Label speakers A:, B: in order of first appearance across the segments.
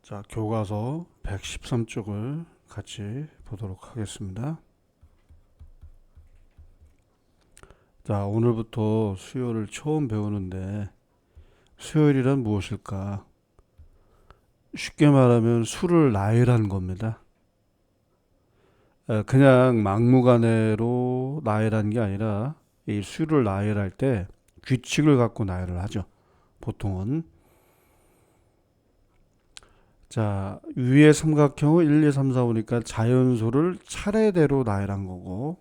A: 자, 교과서 113쪽을 같이 보도록 하겠습니다. 자, 오늘부터 수요를 처음 배우는데 수요일이란 무엇일까? 쉽게 말하면 수를 나열하는 겁니다. 그냥 막무가내로 나열하는 게 아니라 이 수를 나열할 때 규칙을 갖고 나열을 하죠. 보통은. 자, 위의 삼각형을 1, 2, 3, 4 보니까 자연수를 차례대로 나열한 거고,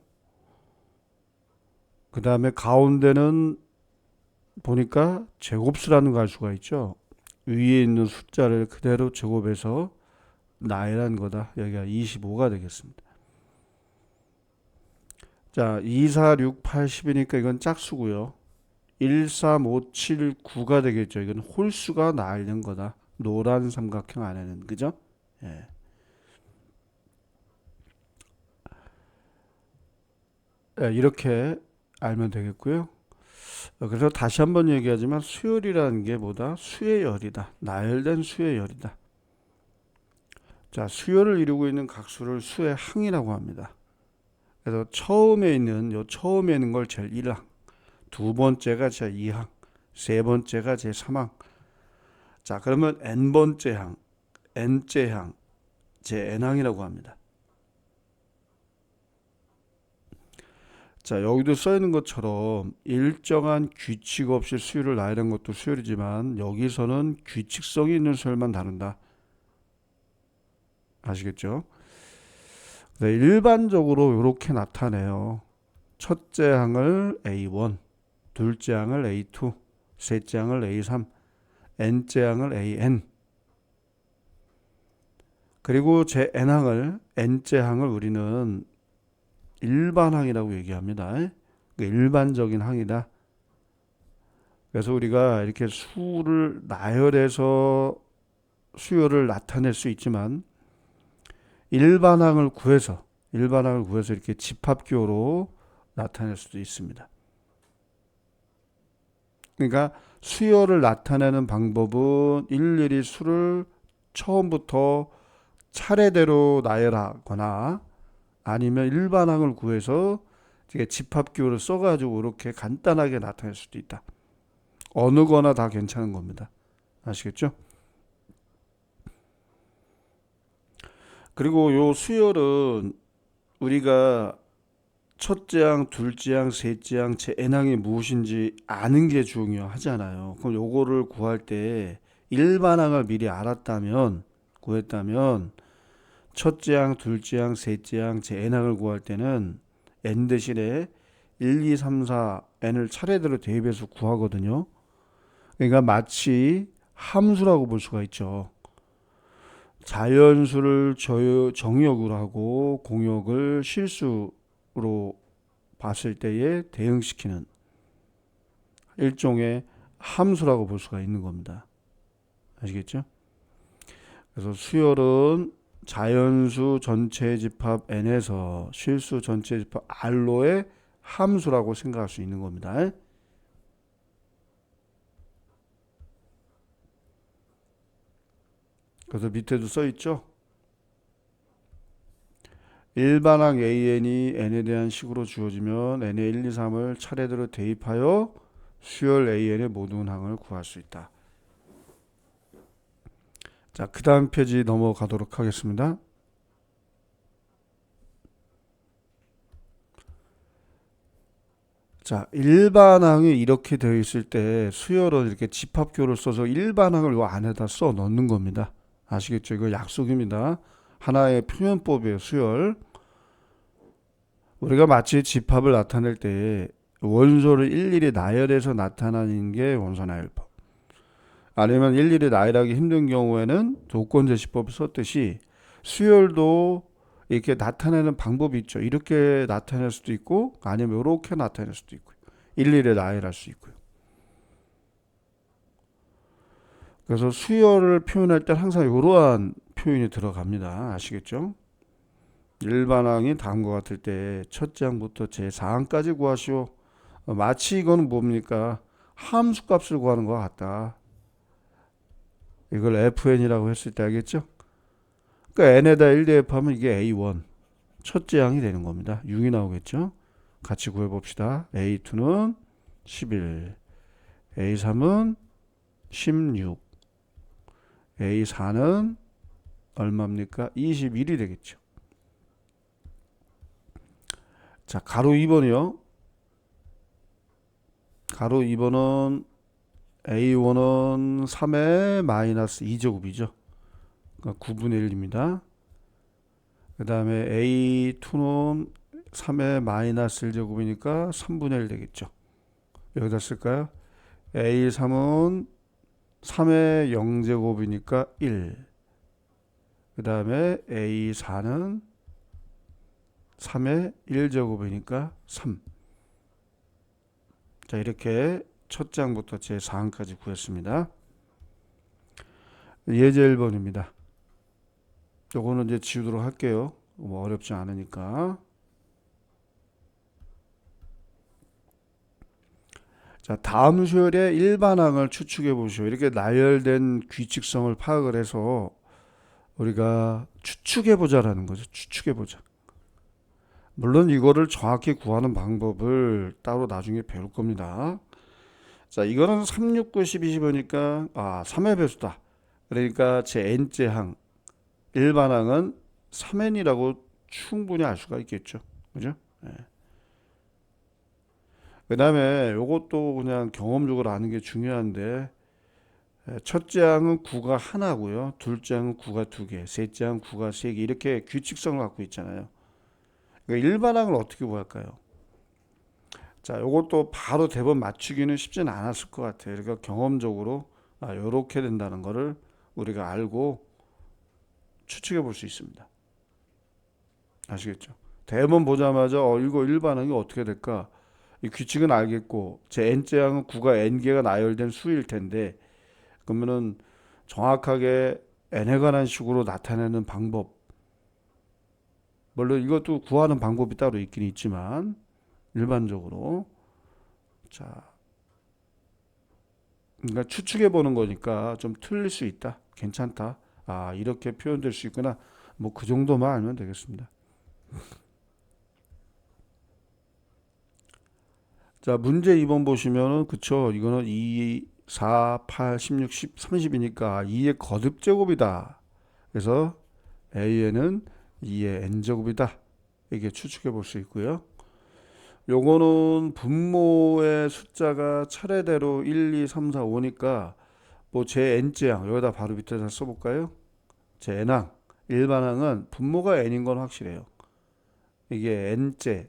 A: 그 다음에 가운데는 보니까 제곱수라는 걸 알 수가 있죠. 위에 있는 숫자를 그대로 제곱해서 나열한 거다. 여기가 25가 되겠습니다. 자, 2, 4, 6, 8, 10이니까 이건 짝수고요. 1, 3, 5, 7, 9가 되겠죠. 이건 홀수가 나열된 거다. 노란 삼각형 안에는. 그죠? 예. 예, 이렇게 알면 되겠고요. 그래서 다시 한번 얘기하지만 수열이라는 게 뭐다? 수의 열이다. 나열된 수의 열이다. 자, 수열을 이루고 있는 각수를 수의 항이라고 합니다. 그래서 처음에 있는 걸 제일 1항, 두 번째가 제 2항, 세 번째가 제 3항. 자, 그러면 n번째 항, n째 항, 제 n항이라고 합니다. 자, 여기도 써 있는 것처럼 일정한 규칙 없이 수열을 나열한 것도 수열이지만 여기서는 규칙성이 있는 수열만 다룬다. 아시겠죠? 네, 일반적으로 이렇게 나타내요. 첫째 항을 A1, 둘째 항을 A2, 셋째 항을 A3, n째 항을 AN. 그리고 제 n항을 n째 항을 우리는 일반항이라고 얘기합니다. 일반적인 항이다. 그래서 우리가 이렇게 수를 나열해서 수열을 나타낼 수 있지만 일반항을 구해서 이렇게 집합기호로 나타낼 수도 있습니다. 그러니까 수열을 나타내는 방법은 일일이 수를 처음부터 차례대로 나열하거나 아니면 일반항을 구해서 집합기호를 써가지고 이렇게 간단하게 나타낼 수도 있다. 어느 거나 다 괜찮은 겁니다. 아시겠죠? 그리고 요 수열은 우리가 첫째 항, 둘째 항, 셋째 항, 제 n항이 무엇인지 아는 게 중요하잖아요. 그럼 요거를 구할 때 일반항을 미리 구했다면 첫째 항, 둘째 항, 셋째 항, 제 n항을 구할 때는 n 대신에 1, 2, 3, 4 n을 차례대로 대입해서 구하거든요. 그러니까 마치 함수라고 볼 수가 있죠. 자연수를 정역으로 하고 공역을 실수로 봤을 때에 대응시키는 일종의 함수라고 볼 수가 있는 겁니다. 아시겠죠? 그래서 수열은 자연수 전체 집합 n에서 실수 전체 집합 r로의 함수라고 생각할 수 있는 겁니다. 그래서 밑에도 써 있죠. 일반항 AN이 n에 대한 식으로 주어지면 n의 1, 2, 3을 차례대로 대입하여 수열 AN의 모든 항을 구할 수 있다. 자, 그 다음 페이지 넘어가도록 하겠습니다. 자, 일반항이 이렇게 되어 있을 때 수열은 이렇게 집합교를 써서 일반항을 이 안에다 써 넣는 겁니다. 아시겠죠? 이거 약속입니다. 하나의 표현법이에요, 수열. 우리가 마치 집합을 나타낼 때 원소를 일일이 나열해서 나타나는 게 원소 나열법. 아니면 일일이 나열하기 힘든 경우에는 조건제시법을 썼듯이 수열도 이렇게 나타내는 방법이 있죠. 이렇게 나타낼 수도 있고 아니면 이렇게 나타낼 수도 있고요. 일일이 나열할 수 있고요. 그래서 수열을 표현할 때 항상 이러한 표현이 들어갑니다. 아시겠죠? 일반항이 다음과 같을 때 첫째 항부터 제4항까지 구하시오. 마치 이거는 뭡니까? 함수값을 구하는 것 같다. 이걸 FN이라고 했을 때 알겠죠? 그러니까 N에다 1 대입하면 이게 A1 첫째 항이 되는 겁니다. 6이 나오겠죠? 같이 구해봅시다. A2는 11, A3은 16, A4는 얼마입니까? 21이 되겠죠. 자, 가로 2번이요. 가로 2번은 A1은 3의 마이너스 2제곱이죠. 그러니까 9분의 1입니다. 그 다음에 A2는 3의 마이너스 1제곱이니까 3분의 1 되겠죠. 여기다 쓸까요? A3은 3의 0제곱이니까 1. 그 다음에 A4는 3의 1제곱이니까 3. 자, 이렇게 첫 장부터 제 4항까지 구했습니다. 예제 1번입니다. 요거는 이제 지우도록 할게요. 뭐 어렵지 않으니까. 자, 다음 수열의 일반항을 추측해 보시오. 이렇게 나열된 규칙성을 파악을 해서 우리가 추측해 보자라는 거죠. 추측해 보자. 물론 이거를 정확히 구하는 방법을 따로 나중에 배울 겁니다. 자, 이거는 3, 6, 9, 12, 15니까 3의 배수다. 그러니까 제 n째 항, 일반항은 3n이라고 충분히 알 수가 있겠죠. 그죠? 네. 그 다음에 요것도 그냥 경험적으로 아는 게 중요한데, 첫째 항은 9가 하나고요. 둘째 항은 9가 두 개, 셋째 항은 9가 세 개, 이렇게 규칙성을 갖고 있잖아요. 그러니까 일반항을 어떻게 구할까요? 자, 요것도 바로 대본 맞추기는 쉽지는 않았을 것 같아요. 그러니까 경험적으로 요렇게 된다는 거를 우리가 알고 추측해 볼 수 있습니다. 아시겠죠? 대본 보자마자 이거 일반항이 어떻게 될까? 이 규칙은 알겠고 제 n째 항은 9가 n개가 나열된 수일 텐데, 그러면은 정확하게 n에 관한 식으로 나타내는 방법, 물론 이것도 구하는 방법이 따로 있긴 있지만 일반적으로, 자, 그러니까 추측해 보는 거니까 좀 틀릴 수 있다, 괜찮다, 이렇게 표현될 수 있구나, 뭐 그 정도만 알면 되겠습니다. 자, 문제 2번 보시면은, 그쵸, 이거는 2, 4, 8, 16, 10, 30이니까 2의 거듭제곱이다. 그래서 A에는 2의 n제곱이다. 이게 추측해 볼 수 있고요. 요거는 분모의 숫자가 차례대로 1, 2, 3, 4, 5니까 뭐 제 n째 항 여기다 바로 밑에다 써볼까요? 제 n항, 일반항은 분모가 n인 건 확실해요. 이게 n째,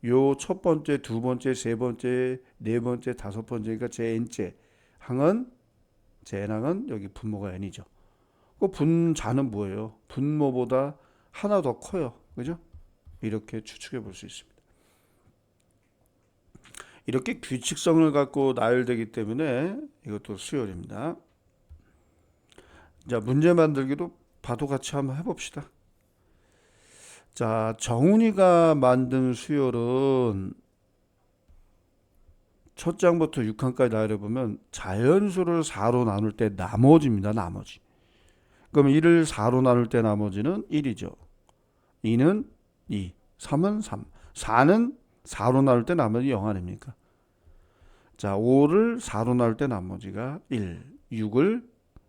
A: 요 첫 번째, 두 번째, 세 번째, 네 번째, 다섯 번째니까 제 n째 항은, 제 n항은 여기 분모가 n이죠. 그 분자는 뭐예요? 분모보다 하나 더 커요. 그죠? 이렇게 추측해 볼 수 있습니다. 이렇게 규칙성을 갖고 나열되기 때문에 이것도 수열입니다. 자, 문제 만들기도 바도 같이 한번 해봅시다. 자, 정훈이가 만든 수열은 첫 장부터 6항까지 나열해보면 자연수를 4로 나눌 때 나머지입니다. 나머지. 그럼 1을 4로 나눌 때 나머지는 1이죠. 2는 2, 3은 3, 4는 4로 나눌 때 나머지 0 아닙니까? 자, 5를 4로 나눌 때 나머지가 1, 6을,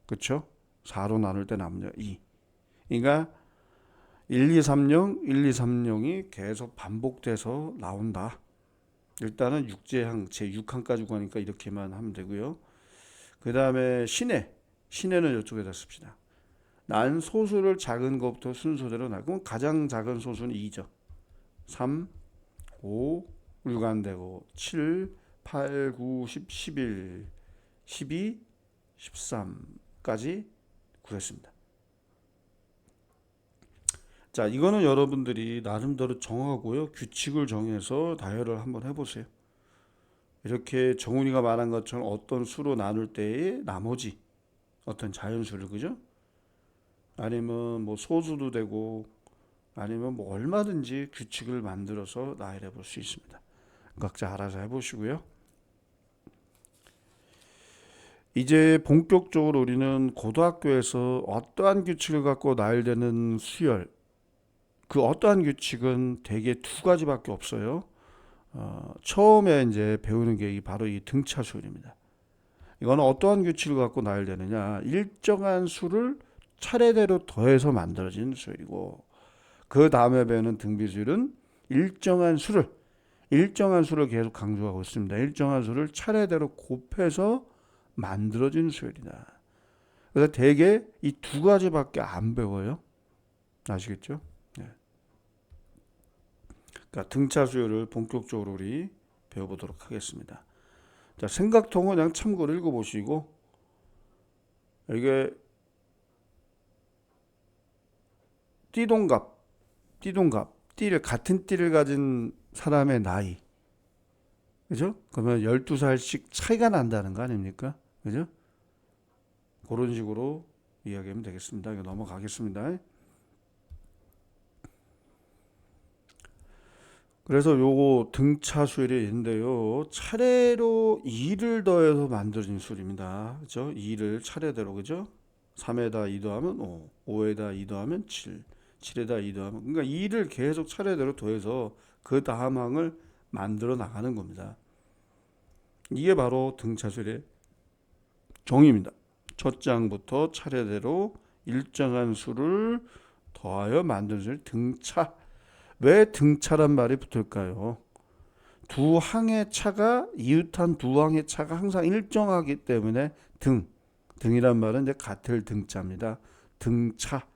A: 그쵸? 4로 나눌 때 나머지가 2. 그러니까 1, 2, 3, 0, 1, 2, 3, 0이 계속 반복돼서 나온다. 일단은 육제항, 제6항까지 가니까 이렇게만 하면 되고요. 그 다음에 신해는 이쪽에다 씁시다. 난 소수를 작은 것부터 순서대로 나. 그럼 가장 작은 소수는 2죠. 3, 5, 6 안 되고 7, 8, 9, 10, 11, 12, 13까지 구했습니다. 자, 이거는 여러분들이 나름대로 정하고요. 규칙을 정해서 다혈을 한번 해보세요. 이렇게 정훈이가 말한 것처럼 어떤 수로 나눌 때의 나머지 어떤 자연수를, 그죠? 아니면 뭐 소수도 되고, 아니면 뭐 얼마든지 규칙을 만들어서 나열해 볼 수 있습니다. 각자 알아서 해보시고요. 이제 본격적으로 우리는 고등학교에서 어떠한 규칙을 갖고 나열되는 수열, 그 어떠한 규칙은 대개 두 가지밖에 없어요. 처음에 이제 배우는 게 바로 이 등차 수열입니다. 이거는 어떠한 규칙을 갖고 나열되느냐, 일정한 수를 차례대로 더해서 만들어진 수열이고, 그 다음에 배우는 등비수열은 일정한 수를 계속 강조하고 있습니다. 일정한 수를 차례대로 곱해서 만들어진 수열이다. 그래서 대개 이 두 가지밖에 안 배워요. 아시겠죠? 네. 그러니까 등차 수열을 본격적으로 우리 배워보도록 하겠습니다. 자, 생각통은 그냥 참고로 읽어보시고, 이게 띠동갑, 같은 띠를 가진 사람의 나이, 그죠? 그러면 12살씩 차이가 난다는 거 아닙니까? 그죠? 그런 식으로 이야기하면 되겠습니다. 이거 넘어가겠습니다. 그래서 요거 등차 수열이 있는데요. 차례로 2를 더해서 만들어진 수열입니다. 그죠? 2를 차례대로, 그죠? 3에다 2 더하면 5, 5에다 2 더하면 7, 7에다 2 더하면, 그러니까 2를 계속 차례대로 더해서 그 다음 항을 만들어 나가는 겁니다. 이게 바로 등차 수열의 정의입니다. 첫 장부터 차례대로 일정한 수를 더하여 만드는 등차. 왜 등차란 말이 붙을까요? 두 항의 차가, 이웃한 두 항의 차가 항상 일정하기 때문에 등이란 말은 이제 같을 등자입니다. 등차.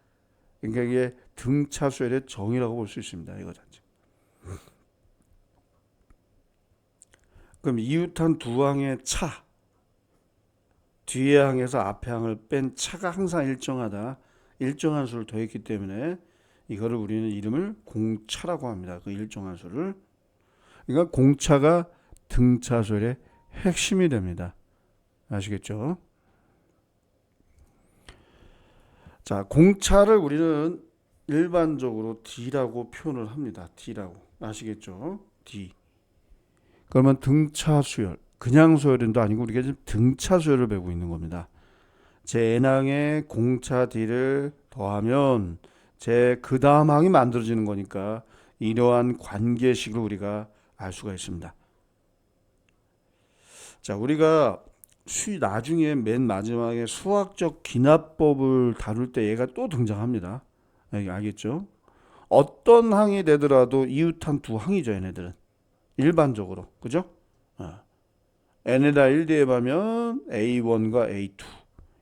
A: 그러니까 이게 등차 수열의 정의라고 볼 수 있습니다. 이거 자체. 그럼 이웃한 두 항의 차, 뒤에 항에서 앞에 항을 뺀 차가 항상 일정한 수를 더했기 때문에 이거를 우리는 이름을 공차라고 합니다. 그 일정한 수를. 그러니까 공차가 등차 수열의 핵심이 됩니다. 아시겠죠? 자, 공차를 우리는 일반적으로 D라고 표현을 합니다. D라고. 아시겠죠? D. 그러면 등차 수열, 그냥 수열도 아니고 우리가 지금 등차 수열을 배우고 있는 겁니다. 제 n항에 공차 D를 더하면 제 그 다음 항이 만들어지는 거니까 이러한 관계식을 우리가 알 수가 있습니다. 자, 우리가 나중에 맨 마지막에 수학적 기납법을 다룰 때 얘가 또 등장합니다. 알겠죠? 어떤 항이 되더라도 이웃한 두 항이죠, 얘네들은. 일반적으로. 그죠? n에다 1 대입하면 A1과 A2,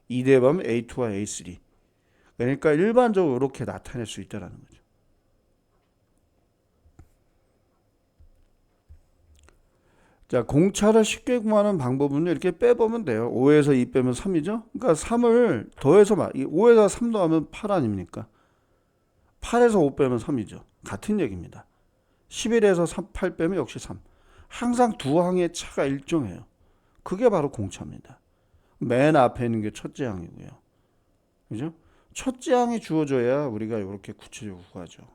A: 2 대입하면 A2와 A3. 그러니까 일반적으로 이렇게 나타낼 수 있다는 거죠. 자, 공차를 쉽게 구하는 방법은 이렇게 빼보면 돼요. 5에서 2 빼면 3이죠. 그러니까 3을 더해서 5에서 3 더하면 8 아닙니까? 8에서 5 빼면 3이죠. 같은 얘기입니다. 11에서 8 빼면 역시 3. 항상 두 항의 차가 일정해요. 그게 바로 공차입니다. 맨 앞에 있는 게 첫째 항이고요. 그죠? 첫째 항이 주어져야 우리가 이렇게 구체적으로 구하죠.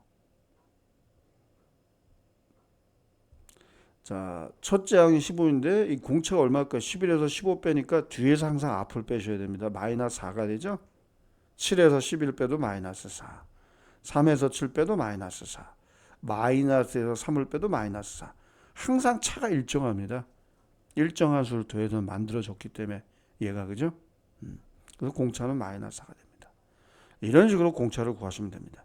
A: 자, 첫째 항이 15인데 이 공차가 얼마일까? 11에서 15 빼니까 뒤에서 항상 앞을 빼셔야 됩니다. 마이너스 4가 되죠? 7에서 11 빼도 마이너스 4. 3에서 7 빼도 마이너스 4. 마이너스에서 3을 빼도 마이너스 4. 항상 차가 일정합니다. 일정한 수를 더해서 만들어졌기 때문에 얘가, 그죠? 그래서 공차는 마이너스 4가 됩니다. 이런 식으로 공차를 구하시면 됩니다.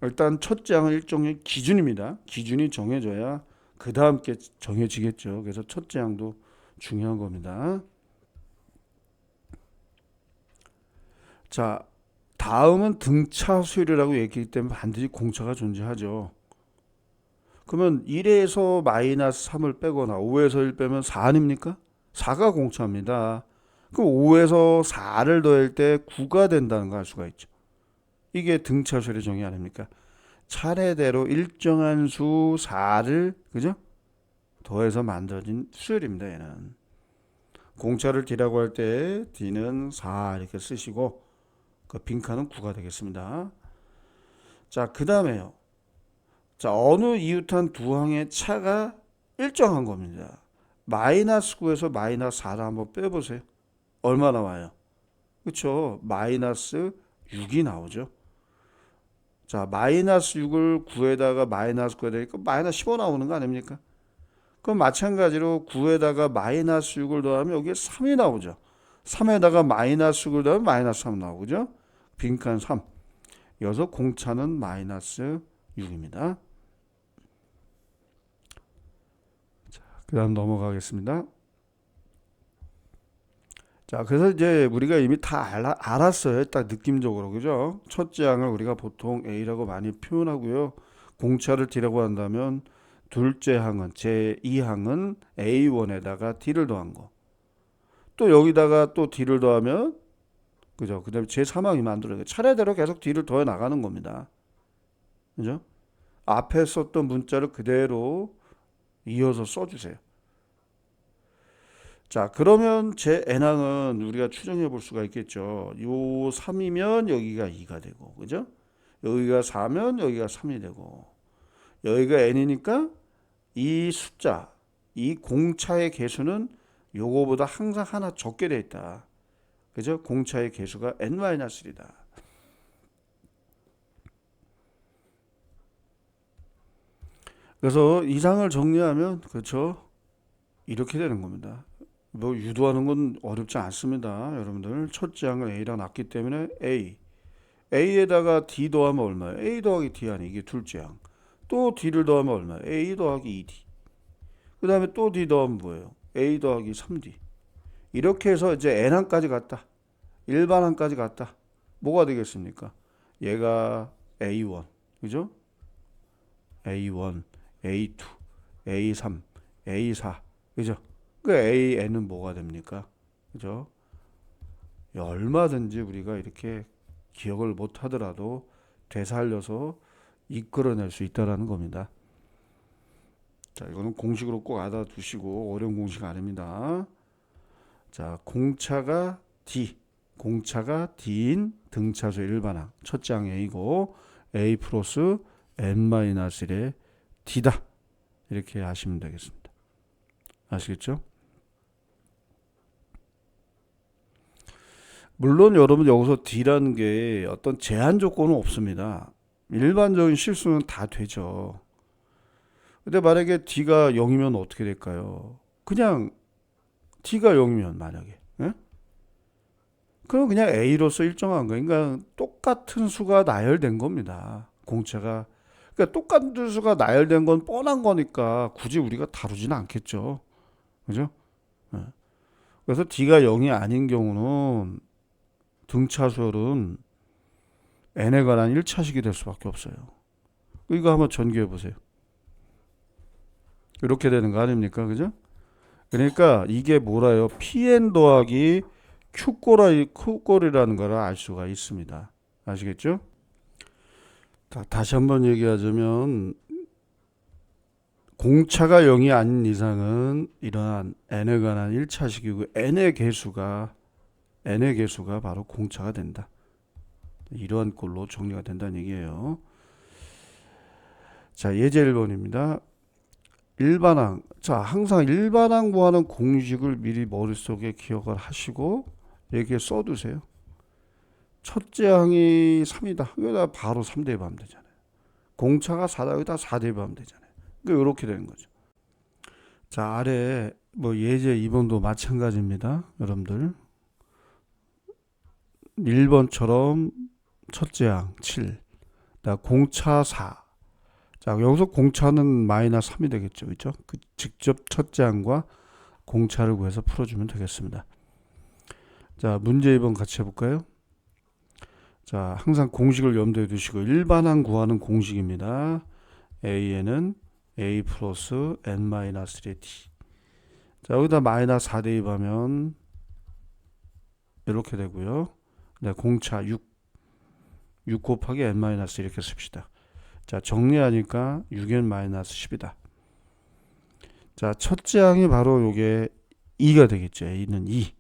A: 일단 첫째 항은 일종의 기준입니다. 기준이 정해져야 그 다음 게 정해지겠죠. 그래서 첫째 항도 중요한 겁니다. 자, 다음은 등차 수열이라고 얘기하기 때문에 반드시 공차가 존재하죠. 그러면 1에서 마이너스 3을 빼거나 5에서 1 빼면 4 아닙니까? 4가 공차입니다. 그럼 5에서 4를 더할 때 9가 된다는 걸 알 수가 있죠. 이게 등차 수열의 정의 아닙니까? 차례대로 일정한 수 4를, 그죠? 더해서 만들어진 수열입니다. 얘는. 공차를 D라고 할 때 D는 4 이렇게 쓰시고 그 빈칸은 9가 되겠습니다. 자, 그 다음에요. 자, 어느 이웃한 두 항의 차가 일정한 겁니다. 마이너스 9에서 마이너스 4를 한번 빼보세요. 얼마 나와요? 그렇죠? 마이너스 6이 나오죠. 자, 마이너스 6을 9에다가 마이너스 9에다 되니까 마이너스 15 나오는 거 아닙니까? 그럼 마찬가지로 9에다가 마이너스 6을 더하면 여기에 3이 나오죠. 3에다가 마이너스 6을 더하면 마이너스 3 나오죠. 빈칸 3. 여기서 공차는 마이너스 6입니다. 그 다음 넘어가겠습니다. 자, 그래서 이제 우리가 이미 다 알았어요. 딱 느낌적으로. 그죠? 첫째 항을 우리가 보통 A라고 많이 표현하고요. 공차를 D라고 한다면 둘째 항은, 제2항은 A1에다가 D를 더한 거. 또 여기다가 또 D를 더하면, 그죠? 그 다음에 제3항이 만들어요. 차례대로 계속 D를 더해 나가는 겁니다. 그죠? 앞에 썼던 문자를 그대로 이어서 써주세요. 자, 그러면 제 n항은 우리가 추정해 볼 수가 있겠죠. 요 3이면 여기가 2가 되고, 그죠? 여기가 4면 여기가 3이 되고, 여기가 n이니까 이 숫자, 이 공차의 개수는 요거보다 항상 하나 적게 돼 있다. 그죠? 공차의 개수가 n-1이다. 그래서 이상을 정리하면, 그렇죠? 이렇게 되는 겁니다. 뭐 유도하는 건 어렵지 않습니다. 여러분들 첫째 항은 A랑 났기 때문에 A에다가 D 더하면 얼마예요? A 더하기 D 아니 이게 둘째 항. 또 D를 더하면 얼마예요? A 더하기 2D. 그 다음에 또 D 더하면 뭐예요? A 더하기 3D. 이렇게 해서 이제 N항까지 갔다. 일반항까지 갔다. 뭐가 되겠습니까? 얘가 A1, 그죠? A1, A2, A3, A4, 그죠? 그 AN은 뭐가 됩니까? 그죠? 얼마든지 우리가 이렇게 기억을 못 하더라도 되살려서 이끌어낼 수 있다라는 겁니다. 자, 이거는 공식으로 꼭 알아두시고 어려운 공식 아닙니다. 자, 공차가 D인 등차수 일반항 첫째 항 A고 A 플러스 N-1의 D다. 이렇게 하시면 되겠습니다. 아시겠죠? 물론 여러분 여기서 D라는 게 어떤 제한 조건은 없습니다. 일반적인 실수는 다 되죠. 근데 만약에 D가 0이면 어떻게 될까요? 그냥 D가 0이면 만약에 그럼 그냥 A로서 일정한 거예요. 그러니까 똑같은 수가 나열된 겁니다. 공차가. 그러니까 똑같은 수가 나열된 건 뻔한 거니까 굳이 우리가 다루지는 않겠죠. 그죠? 그래서 D가 0이 아닌 경우는 등차수열은 n에 관한 1차식이 될 수밖에 없어요. 이거 한번 전개해 보세요. 이렇게 되는 거 아닙니까? 그죠? 그러니까 이게 뭐라요? pn 더하기 q꼴이라는 걸 알 수가 있습니다. 아시겠죠? 자, 다시 한번 얘기하자면 공차가 0이 아닌 이상은 이러한 n에 관한 1차식이고 n의 개수가 바로 공차가 된다. 이러한 꼴로 정리가 된다는 얘기예요. 자, 예제 1번입니다. 일반항. 자, 항상 일반항 구하는 공식을 미리 머릿속에 기억을 하시고 여기에 써두세요. 첫째 항이 3이다. 여기다 바로 3 대입하면 되잖아요. 공차가 4다. 여기다 4 대입하면 되잖아요. 그러니까 이렇게 되는 거죠. 자, 아래 뭐 예제 2번도 마찬가지입니다. 여러분들 1번처럼 첫째 항 7, 공차 4. 자, 여기서 공차는 마이너스 3이 되겠죠. 그렇죠? 그 직접 첫째 항과 공차를 구해서 풀어주면 되겠습니다. 자, 문제 2번 같이 해볼까요? 자, 항상 공식을 염두에 두시고 일반항 구하는 공식입니다. A에는 A 플러스 N-1의 D. 자, 여기다 마이너스 4 대입하면 이렇게 되고요. 네, 공차 6 곱하기 N- 이렇게 씁시다. 자, 정리하니까 6n-10이다. 자, 첫째 항이 바로 요게 2가 되겠죠. A는 2.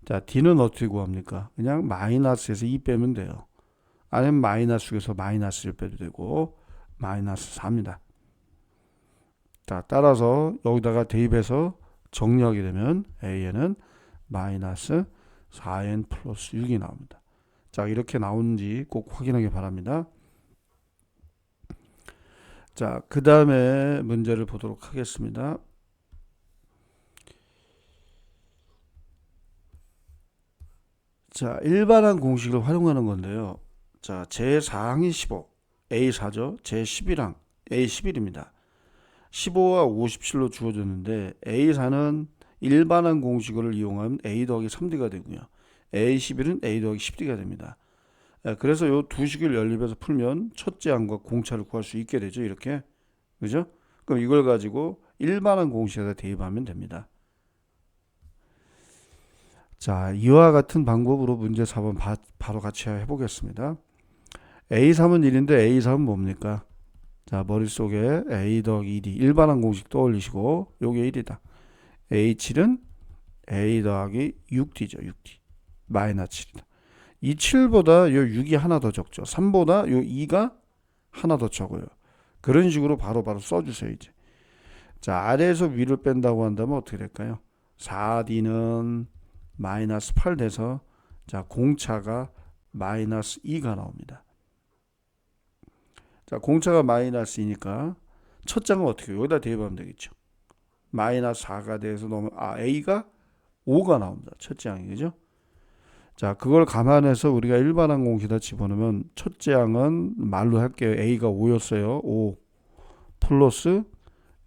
A: 자, D는 어떻게 구합니까? 그냥 마이너스에서 2 빼면 돼요. 아니면 마이너스에서 마이너스를 빼도 되고 마이너스 4입니다. 자, 따라서 여기다가 대입해서 정리하게 되면 A에는 마이너스 4n 플러스 6이 나옵니다. 자, 이렇게 나오는지 꼭 확인하기 바랍니다. 자, 그 다음에 문제를 보도록 하겠습니다. 자, 일반항 공식을 활용하는 건데요. 자, 제4항이 15, A4죠. 제11항, A11입니다. 15와 57로 주어졌는데 A4는 일반항 공식을 이용하면 A 더하기 3D가 되고요. A11은 A 더하기 10D가 됩니다. 그래서 이 두 식을 연립해서 풀면 첫째 항과 공차를 구할 수 있게 되죠. 이렇게. 그죠? 그럼 이걸 가지고 일반항 공식에다 대입하면 됩니다. 자, 이와 같은 방법으로 문제 4번 바로 같이 해보겠습니다. A3은 1인데 A3은 뭡니까? 자, 머릿속에 A 더하기 2D 일반항 공식 떠올리시고 요게 1이다. A7은 A 더하기 6D죠. 6D 마이너스 7이다. 이 7보다 요 6이 하나 더 적죠. 3보다 요 2가 하나 더 적어요. 그런 식으로 바로바로 써주세요. 이제 자, 아래에서 위를 뺀다고 한다면 어떻게 될까요? 4D는 마이너스 8 돼서 자, 공차가 마이너스 2가 나옵니다. 자, 공차가 마이너스 2니까 첫 장은 어떻게 해요? 여기다 대입하면 되겠죠. 마이너스 4가 돼서 넣으면 A가 5가 나옵니다. 첫째 항이. 그죠? 자, 그걸 감안해서 우리가 일반항 공식에다 집어넣으면 첫째 항은 말로 할게요. A가 5였어요. 5 플러스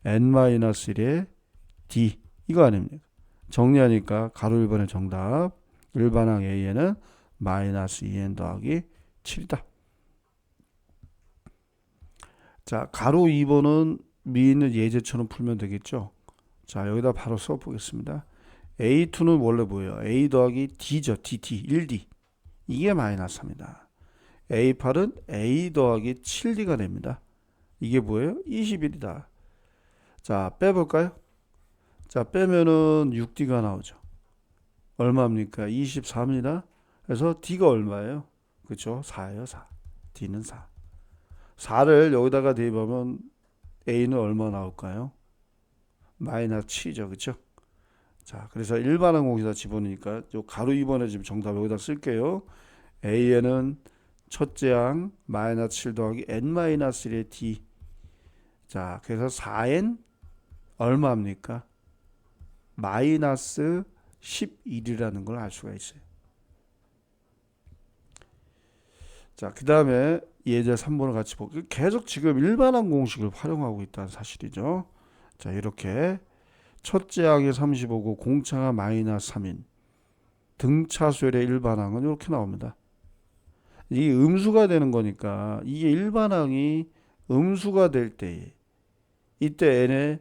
A: n-1의 D 이거 아닙니까? 정리하니까 가로 1번의 정답 일반항 A에는 마이너스 2n 더하기 7이다. 자, 가로 2번은 위에 있는 예제처럼 풀면 되겠죠. 자, 여기다 바로 써보겠습니다. A2는 원래 뭐예요? A 더하기 D죠. DT 1D 이게 마이너스 3이다. A8은 A 더하기 7D가 됩니다. 이게 뭐예요? 21이다. 자, 빼볼까요? 자, 빼면은 6D가 나오죠. 얼마입니까? 23입니다. 그래서 D가 얼마예요? 그렇죠? 4예요. 4. D는 4. 4를 여기다가 대입하면 A는 얼마 나올까요? 마이너스 7이죠. 그렇죠? 자, 그래서 일반항 공식에다 집어넣으니까 요 가로 2번에 지금 정답 여기다 쓸게요. A에는 첫째 항 마이너스 7 더하기 n-1의 D. 자, 그래서 4n 얼마입니까? 마이너스 11이라는 걸 알 수가 있어요. 자, 그 다음에 예제 3번을 같이 볼게요. 계속 지금 일반항 공식을 활용하고 있다는 사실이죠. 자, 이렇게 첫째 항이 35고 공차가 마이너스 3인 등차수열의 일반항은 이렇게 나옵니다. 이게 음수가 되는 거니까 이게 일반항이 음수가 될 때 이때 n의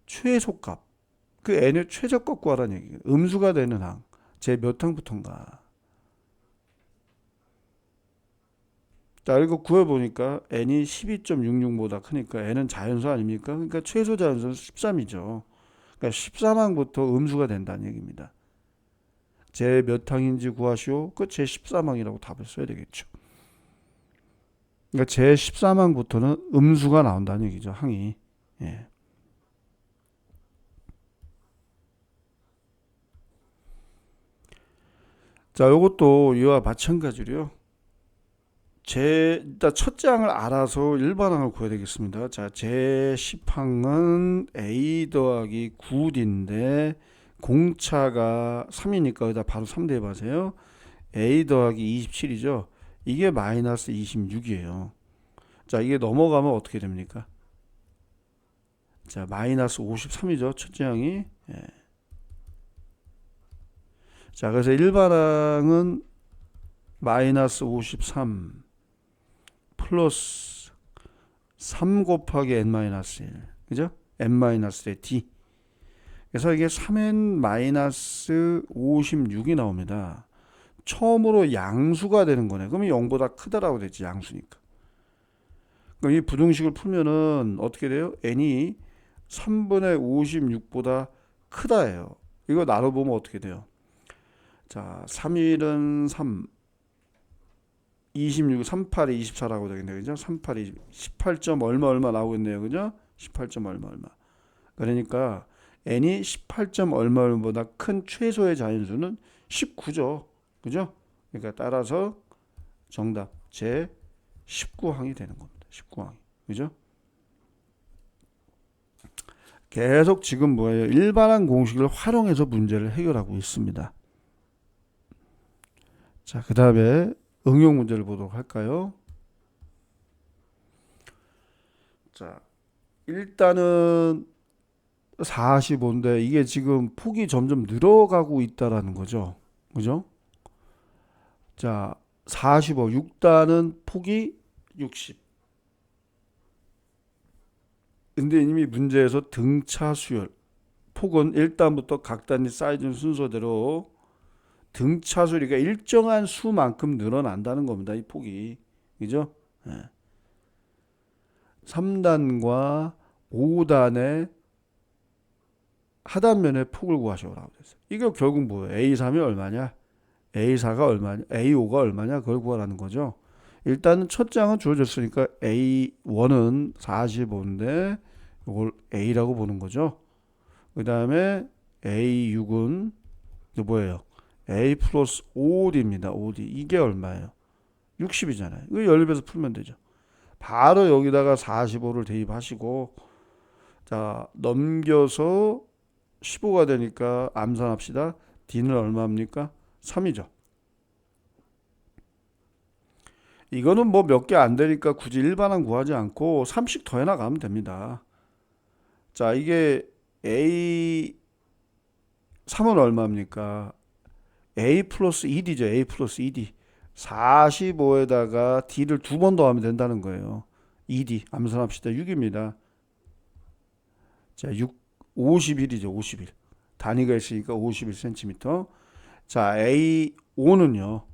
A: 최소값 그 n의 최저값 구하라는 얘기예요. 음수가 되는 항 제 몇 항부터인가. 자, 이거 구해보니까 n이 12.66보다 크니까 n은 자연수 아닙니까? 그러니까 최소 자연수는 13이죠. 그러니까 13항부터 음수가 된다는 얘기입니다. 제 몇 항인지 구하시오. 그 제 13항이라고 답을 써야 되겠죠. 그러니까 제 13항부터는 음수가 나온다는 얘기죠. 항이. 예. 자, 요것도 이와 마찬가지로요. 일단 첫째 항을 알아서 일반항을 구해야 되겠습니다. 자, 제 10항은 A 더하기 9D인데 공차가 3이니까 여기다 바로 3 대입하세요. A 더하기 27이죠. 이게 마이너스 26이에요. 자, 이게 넘어가면 어떻게 됩니까? 자, 마이너스 53이죠. 첫째 항이. 예. 자, 그래서 일반항은 마이너스 53 플러스 3 곱하기 n-1 그죠? n-의 d 그래서 이게 3n-56이 나옵니다. 처음으로 양수가 되는 거네. 그러면 0보다 크다라고 됐지. 양수니까. 그럼 이 부등식을 풀면은 어떻게 돼요? n이 3분의 56보다 크다예요. 이거 나눠보면 어떻게 돼요? 자, 3일은 3 26, 38이 24라고 되겠네요. 그죠? 38이 18점 얼마 나오겠네요. 그죠? 18점 얼마. 그러니까 n이 18점 얼마보다 큰 최소의 자연수는 19죠. 그죠? 그러니까 따라서 정답 제 19항이 되는 겁니다. 19항이. 그죠? 계속 지금 뭐예요? 일반항 공식을 활용해서 문제를 해결하고 있습니다. 자, 그 다음에 응용 문제를 보도록 할까요? 자, 일단은 45인데 이게 지금 폭이 점점 늘어가고 있다라는 거죠. 그죠? 자, 45, 6단은 폭이 60. 근데 이미 문제에서 등차 수열, 폭은 1단부터 각 단위 쌓여진 순서대로 등차 수열이가 일정한 수만큼 늘어난다는 겁니다. 이 폭이. 그죠? 예. 3단과 5단의 하단면의 폭을 구하시오라고 됐어요. 이게 결국 뭐예요? A3이 얼마냐? A4가 얼마냐? A5가 얼마냐? 그걸 구하라는 거죠. 일단은 첫 장은 주어졌으니까 A1은 45인데 이걸 A라고 보는 거죠. 그 다음에 A6은 뭐예요? A 플러스 5D입니다. 5D. 이게 얼마예요? 60이잖아요. 이거 연립해서 풀면 되죠. 바로 여기다가 45를 대입하시고 자 넘겨서 15가 되니까 암산합시다. D는 얼마입니까? 3이죠. 이거는 뭐 몇 개 안 되니까 굳이 일반항 구하지 않고 3씩 더 해나가면 됩니다. 자, 이게 A 3은 얼마입니까? A 플러스 2D죠. A 플러스 2D. 45에다가 D를 두 번 더하면 된다는 거예요. 2D 암산합시다. 6입니다. 자, 6 51이죠. 51. 단위가 있으니까 51cm. 자, A5는요.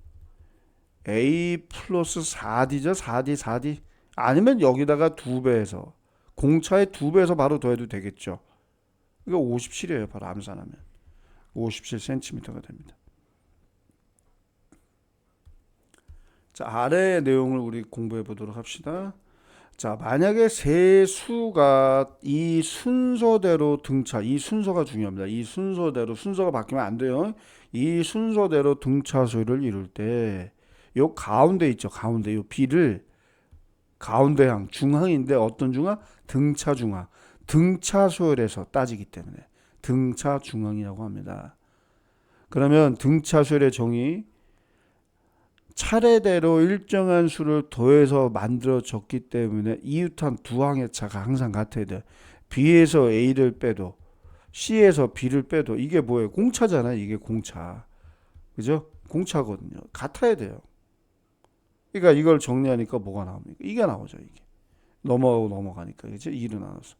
A: A 플러스 4D죠. 4D, 4D. 아니면 여기다가 두 배해서 공차의 두 배해서 바로 더해도 되겠죠. 이거 57이에요. 바로 암산하면 57cm가 됩니다. 자, 아래의 내용을 우리 공부해 보도록 합시다. 자, 만약에 세 수가 이 순서대로 등차, 이 순서가 중요합니다. 이 순서대로, 순서가 바뀌면 안 돼요. 이 순서대로 등차수를 이룰 때, 요 가운데 있죠. 가운데 요 B를 가운데항, 중항인데 어떤 중항? 등차 중항. 등차 수열에서 따지기 때문에 등차 중항이라고 합니다. 그러면 등차 수열의 정의 차례대로 일정한 수를 더해서 만들어졌기 때문에 이웃한 두 항의 차가 항상 같아야 돼요. B에서 A를 빼도 C에서 B를 빼도 이게 뭐예요? 공차잖아요. 이게 공차. 그죠? 공차거든요. 같아야 돼요. 그러니까 이걸 정리하니까 뭐가 나옵니까? 이게 나오죠. 이게. 넘어가고 넘어가니까. 그죠? 2로 나눠서.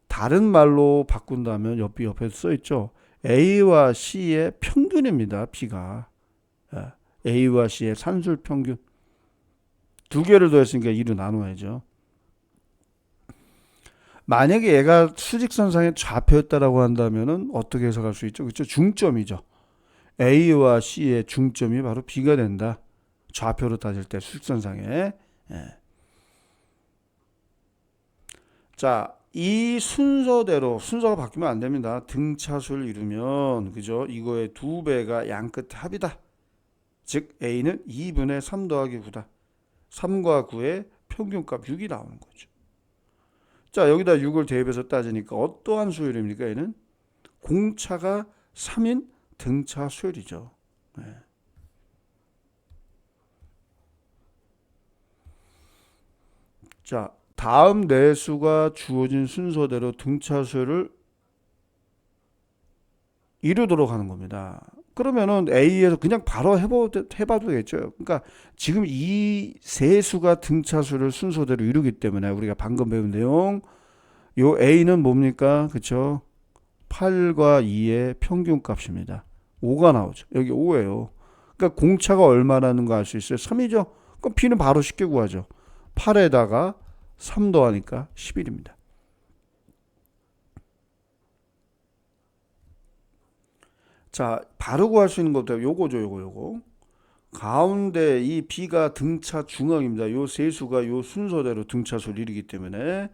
A: 다른 말로 바꾼다면 옆에 써있죠. A와 C의 평균입니다. B가. A와 C의 산술 평균. 두 개를 더했으니까 2로 나눠야죠. 만약에 얘가 수직선상의 좌표였다라고 한다면은 어떻게 해석할 수 있죠? 그렇죠? 중점이죠. A와 C의 중점이 바로 B가 된다. 좌표로 따질 때 수직선상에. 자, 이 순서대로 순서가 바뀌면 안 됩니다. 등차수를 이루면 그죠? 이거의 두 배가 양 끝 합이다. 즉 A는 2분의 3 더하기 9다. 3과 9의 평균값 6이 나오는 거죠. 자, 여기다 6을 대입해서 따지니까 어떠한 수열입니까? 얘는 공차가 3인 등차 수열이죠. 네. 자, 다음 내수가 주어진 순서대로 등차 수열을 이루도록 하는 겁니다. 그러면은 A에서 그냥 바로 해봐도 되겠죠. 그러니까 지금 이 세 수가 등차수를 순서대로 이루기 때문에 우리가 방금 배운 내용, 요 A는 뭡니까? 그쵸? 8과 2의 평균 값입니다. 5가 나오죠. 여기 5예요. 그러니까 공차가 얼마라는 거 알 수 있어요? 3이죠. 그럼 B는 바로 쉽게 구하죠. 8에다가 3 더하니까 11입니다. 자, 바로 구할 수 있는 것도 요거죠, 요거. 가운데 이 B가 등차 중앙입니다. 요 세수가 요 순서대로 등차수를 이루기 때문에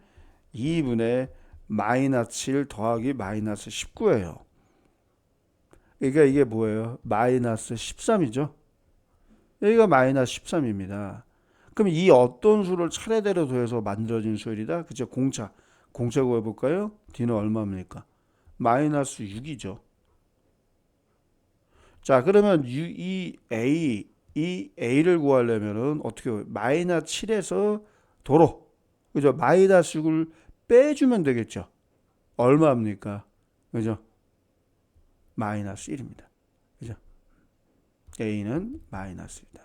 A: 2분의 마이너스 7 더하기 마이너스 19예요. 그러니까 이게 뭐예요? 마이너스 13이죠. 여기가 마이너스 13입니다. 그럼 이 어떤 수를 차례대로 더해서 만들어진 수열이다? 그죠? 공차. 공차 구해볼까요? D는 얼마입니까? 마이너스 6이죠. 자, 그러면 이 A를 구하려면은 어떻게 해요? 마이너스 7에서 도로. 그죠? 마이너스 6을 빼주면 되겠죠. 얼마입니까? 그죠? 마이너스 1입니다. 그죠? A는 마이너스이다.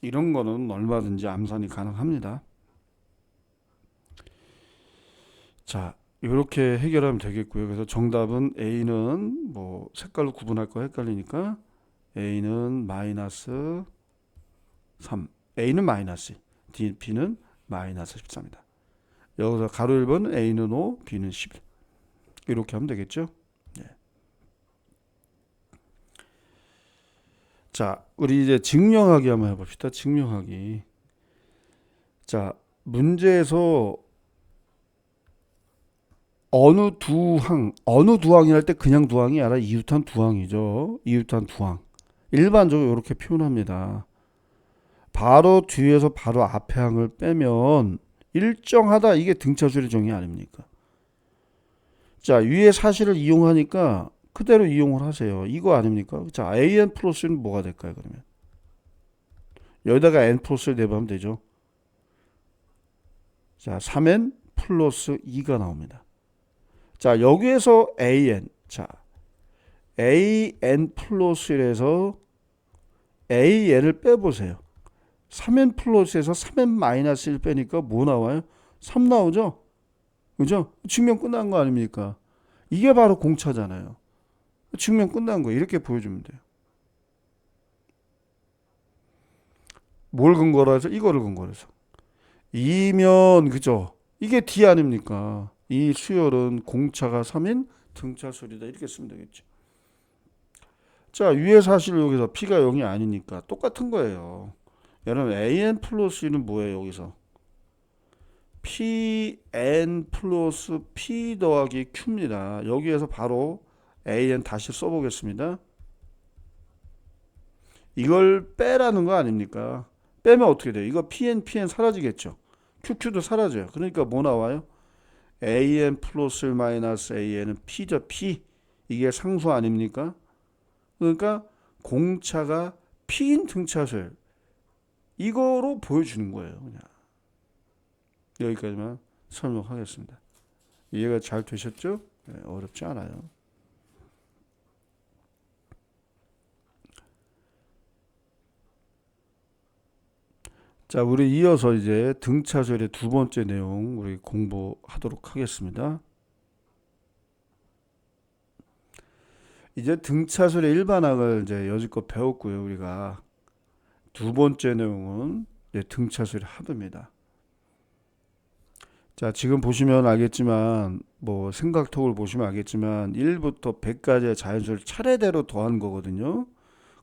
A: 이런 거는 얼마든지 암산이 가능합니다. 자, 이렇게 해결하면 되겠고요. 그래서 정답은 A는 뭐 색깔로 구분할 거 헷갈리니까 A는 마이너스 3, A는 마이너스, B는 마이너스 13이다. 여기서 가로 1번 A는 5, B는 11. 이렇게 하면 되겠죠. 네. 자, 우리 이제 증명하기 한번 해봅시다. 증명하기. 자, 문제에서 어느 두항이 할 때 그냥 두항이 아니라 이웃한 두항이죠. 이웃한 두항. 일반적으로 이렇게 표현합니다. 바로 뒤에서 바로 앞에 항을 빼면 일정하다. 이게 등차수의 정의 아닙니까? 자, 위에 사실을 이용하니까 그대로 이용을 하세요. 이거 아닙니까? 자, AN 플러스는 뭐가 될까요, 그러면? 여기다가 N 플러스를 내보면 되죠. 자, 3N 플러스 2가 나옵니다. 자, 여기에서 AN. 자, AN 플러스 1에서 AN을 빼보세요. 3N 플러스에서 3N 마이너스 1 빼니까 뭐 나와요? 3 나오죠? 그죠? 증명 끝난 거 아닙니까? 이게 바로 공차잖아요. 증명 끝난 거 이렇게 보여주면 돼요. 뭘 근거로 해서? 이거를 근거로 해서. 이면 그죠? 이게 D 아닙니까? 이 수열은 공차가 3인 등차수열이다. 이렇게 쓰면 되겠죠. 자, 위에 사실 여기서 P가 0이 아니니까 똑같은 거예요. 여러분 AN 플러스 는 뭐예요? 여기서 PN 플러스 P 더하기 Q입니다. 여기에서 바로 AN 다시 써보겠습니다. 이걸 빼라는 거 아닙니까? 빼면 어떻게 돼요? 이거 PN 사라지겠죠. QQ도 사라져요. 그러니까 뭐 나와요? AN 플러스 마이너스 AN은 P죠. P. 이게 상수 아닙니까? 그러니까 공차가 P인 등차수열. 이거로 보여주는 거예요. 그냥. 여기까지만 설명하겠습니다. 이해가 잘 되셨죠? 네, 어렵지 않아요. 자, 우리 이어서 이제 등차수열의 두 번째 내용 우리 공부하도록 하겠습니다. 이제 등차수열의 일반항을 이제 여지껏 배웠고요. 우리가 두 번째 내용은 등차수열의 합입니다. 자, 지금 보시면 알겠지만 뭐 생각톡을 보시면 알겠지만 1부터 100까지의 자연수를 차례대로 더한 거거든요.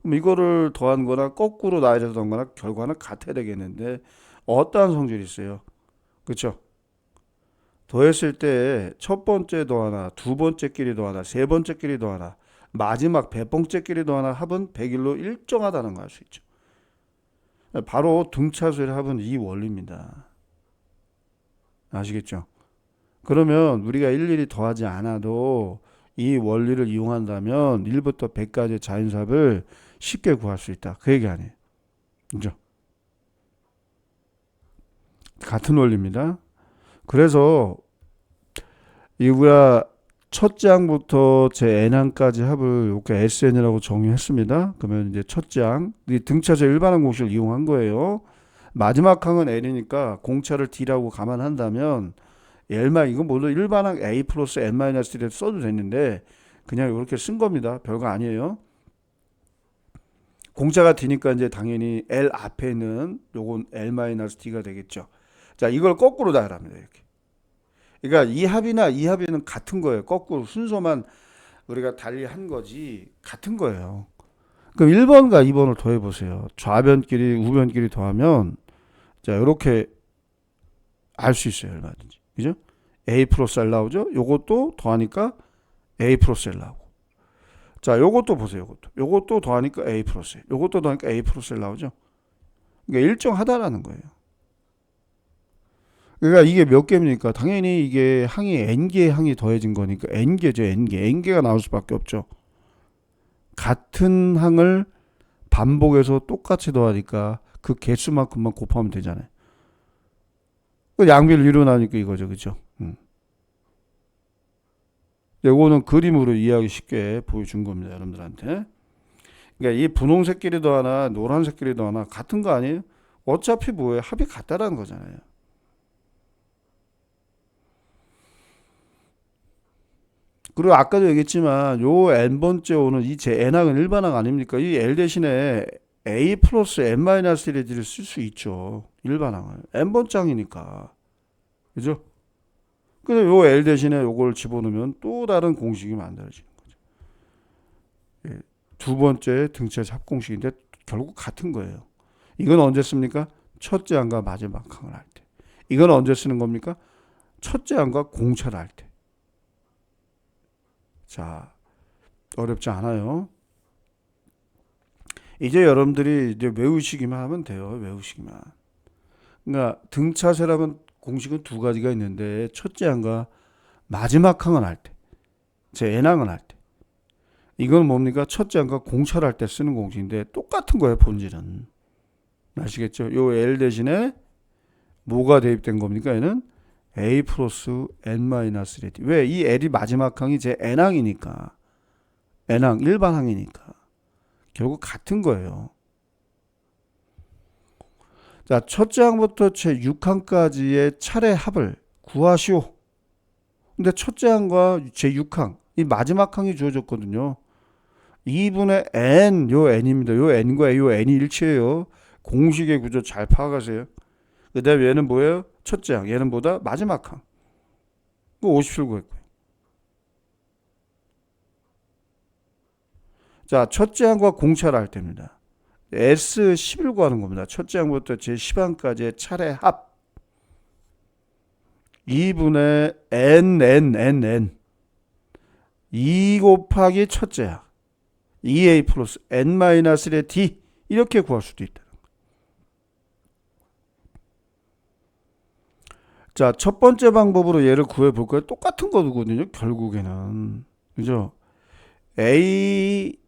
A: 그럼 이거를 더한 거나 거꾸로 나열해서 더한 거나 결과는 같아야 되겠는데 어떠한 성질이 있어요? 그렇죠? 더했을 때 첫 번째 더하나, 두 번째끼리 더하나, 세 번째끼리 더하나, 마지막 100번째끼리 더하나 합은 100일로 일정하다는 걸 알 수 있죠. 바로 등차수의 합은 이 원리입니다. 아시겠죠? 그러면 우리가 일일이 더하지 않아도 이 원리를 이용한다면 1부터 100까지의 자연수합을 쉽게 구할 수 있다. 그 얘기 아니에요. 그죠? 같은 원리입니다. 그래서 이거야 첫째 항부터 제 n항까지 합을 이렇게 SN이라고 정의했습니다. 그러면 이제 첫째 항, 등차수 일반항 공식을 이용한 거예요. 마지막 항은 N이니까 공차를 D라고 감안한다면 이건 모두 일반항 A 플러스 N-1을 써도 되는데 그냥 이렇게 쓴 겁니다. 별거 아니에요. 공차가 D니까 이제 당연히 L 앞에 있는 요건 L-D가 되겠죠. 자, 이걸 거꾸로 나열합니다. 이렇게. 그러니까 이 합이나 이 합이는 같은 거예요. 거꾸로 순서만 우리가 달리 한 거지 같은 거예요. 그럼 1번과 2번을 더해 보세요. 좌변끼리 우변끼리 더하면 자, 이렇게 알 수 있어요. 얼마든지. 그죠? A 플러스 L 나오죠? 요것도 더하니까 A 플러스 L 나오고. 자, 요것도 보세요. 요것도 더하니까 A 플러스 L. 요것도 더하니까 A 플러스 L 나오죠? 그러니까 일정하다라는 거예요. 그러니까 이게 몇 개입니까? 당연히 이게 항이 n개의 항이 더해진 거니까 n개죠. n개가 나올 수밖에 없죠. 같은 항을 반복해서 똑같이 더하니까 그 개수만큼만 곱하면 되잖아요. 그 양비를 이루어나니까 이거죠. 그죠? 이거는 그림으로 이해하기 쉽게 보여준 겁니다. 여러분들한테. 그러니까 이 분홍색끼리 더하나 노란색끼리 더하나 같은 거 아니에요? 어차피 뭐예요? 합이 같다라는 거잖아요. 그리고 아까도 얘기했지만 요 n번째 오는 이 제 n항은 일반항 아닙니까? 이 l 대신에 a 플러스 n 마이너스 1을 쓸 수 있죠. 일반항을. n번째 항이니까. 그죠? 그래서 요 l 대신에 요걸 집어넣으면 또 다른 공식이 만들어지는 거죠. 예, 두 번째 등차의 합공식인데 결국 같은 거예요. 이건 언제 씁니까? 첫째 항과 마지막 항을 할 때. 이건 언제 쓰는 겁니까? 첫째 항과 공차를 할 때. 자, 어렵지 않아요. 이제 여러분들이 이제 외우시기만 하면 돼요. 외우시기만. 그러니까 등차세라는 공식은 두 가지가 있는데 첫째 항과 마지막 항을 할 때, 제 n항을 할 때. 이건 뭡니까? 첫째 항과 공차를 할 때 쓰는 공식인데 똑같은 거예요. 본질은. 아시겠죠? 요 L 대신에 뭐가 대입된 겁니까? 얘는 A 플러스 N-1. 왜? 이 L이 마지막 항이 제 N항이니까. N항, 일반항이니까. 결국 같은 거예요. 자, 첫째 항부터 제 6항까지의 차례 합을 구하시오. 근데 첫째 항과 제 6항, 이 마지막 항이 주어졌거든요. 2분의 N, 요 N입니다. 요 N과 요 N이 일치해요. 공식의 구조 잘 파악하세요. 그 다음에 얘는 뭐예요? 첫째 항. 얘는 뭐다? 마지막 항. 그 57 구했고요. 자, 첫째 항과 공차를 할 때입니다. S11 구하는 겁니다. 첫째 항부터 제 10항까지의 차례 합. 2분의 N. 2 곱하기 첫째 항. 2A 플러스 N-1의 D. 이렇게 구할 수도 있다. 자, 첫 번째 방법으로 얘를 구해볼까요? 똑같은 거거든요. 결국에는. 그죠? A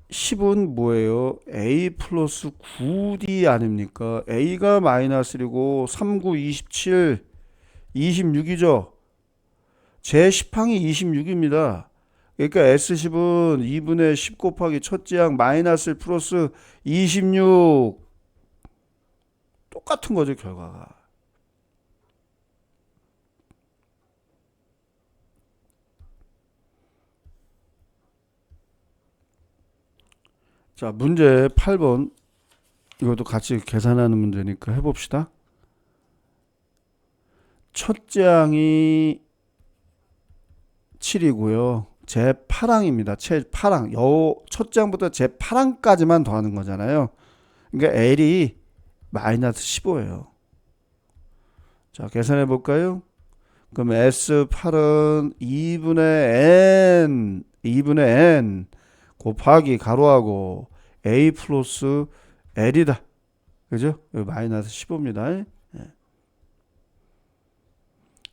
A: 10은 뭐예요? A 플러스 9D 아닙니까? A가 마이너스 1이고 3, 9, 27, 26이죠. 제 10항이 26입니다. 그러니까 S10은 2분의 10 곱하기 첫째 항 마이너스 1 플러스 26. 똑같은 거죠, 결과가. 자, 문제 8번. 이것도 같이 계산하는 문제니까 해봅시다. 첫째 항이 7이고요. 제 8항입니다. 제 8항. 첫째 항부터 제 8항까지만 더하는 거잖아요. 그러니까 L이 마이너스 15예요. 자, 계산해 볼까요? 그럼 S8은 2분의 N 곱하기 가로하고 A 플러스 L이다. 그죠? 마이너스 15입니다. 예.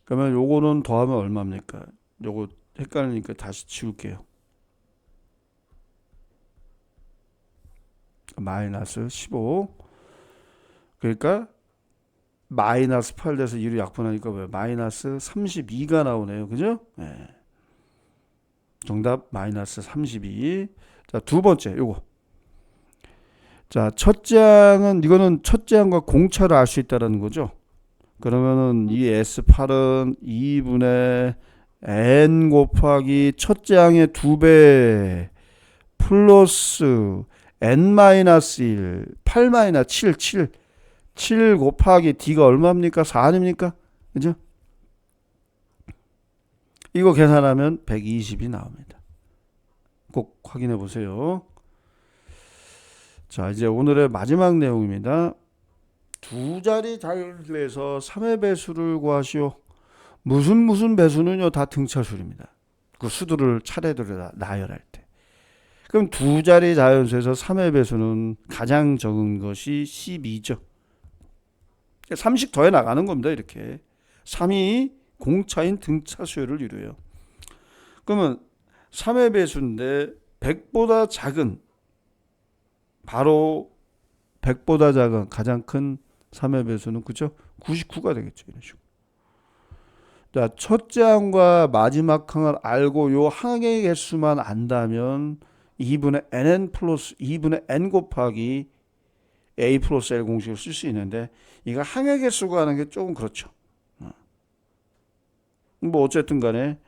A: 그러면 요거는 더하면 얼마입니까? 요거 헷갈리니까 다시 지울게요. 마이너스 15. 그러니까 마이너스 8 돼서 2로 약분하니까 왜? 마이너스 32가 나오네요. 그죠? 네. 정답 마이너스 32. 자, 두 번째 요거. 자, 첫째 항은 이거는 첫째 항과 공차를 알 수 있다는 거죠. 그러면은 이 S8은 2분의 N 곱하기 첫째 항의 2배 플러스 N-1 8 7 곱하기 D가 얼마입니까? 4 아닙니까? 그죠? 이거 계산하면 120이 나옵니다. 꼭 확인해 보세요. 자, 이제 오늘의 마지막 내용입니다. 두 자리 자연수에서 3의 배수를 구하시오. 무슨 배수는요 다 등차수입니다. 그 수두를 차례대로 나열할 때. 그럼 두 자리 자연수에서 3의 배수는 가장 적은 것이 12죠. 3씩 더해 나가는 겁니다. 이렇게 3이 공차인 등차수열을 이루어요. 그러면 3의 배수인데 100보다 작은, 바로 100보다 작은 가장 큰 3의 배수는 그죠? 99가 되겠죠. 이런 식으로. 자, 첫째 항과 마지막 항을 알고 요 항의 개수만 안다면 2분의 nn 플러스 2분의 n 곱하기 a 플러스 l 공식을 쓸 수 있는데, 이거 항의 개수가 하는 게 조금 그렇죠. 뭐 어쨌든 간에